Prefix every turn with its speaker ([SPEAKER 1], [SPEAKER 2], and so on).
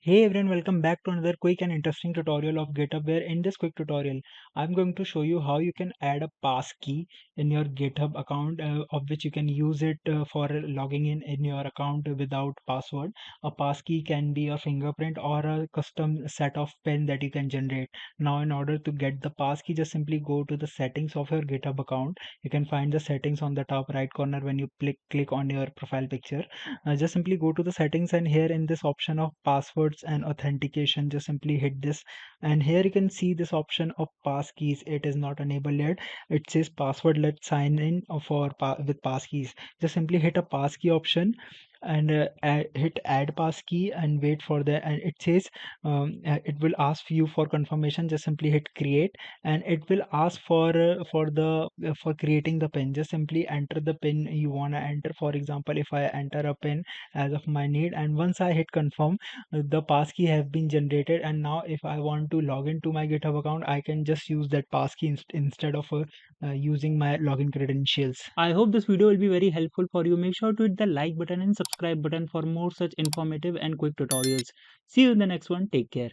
[SPEAKER 1] Hey everyone, welcome back to another quick and interesting tutorial of GitHub, where in this quick tutorial I'm going to show you how you can add a passkey in your GitHub account, of which you can use it for logging in your account without password. A passkey can be a fingerprint or a custom set of pen that you can generate. Now in order to get the passkey, just simply go to the settings of your GitHub account. You can find the settings on the top right corner when you click on your profile picture. Just simply go to the settings, and here in this option of passwords and authentication, just simply hit this, and here you can see this option of passkeys. It is not enabled yet. It says password, let's sign in with passkeys. Just simply hit a passkey option and hit add passkey and wait for the, and it says it will ask you for confirmation. Just simply hit create, and it will ask for creating the pin. Just simply enter the pin you want to enter. For example, if I enter a pin as of my need, and once I hit confirm, the passkey has been generated, and now if I want to log into my GitHub account, I can just use that passkey instead of using my login credentials.
[SPEAKER 2] I hope this video will be very helpful for you. Make sure to hit the like button and subscribe button for more such informative and quick tutorials. See you in the next one. Take care.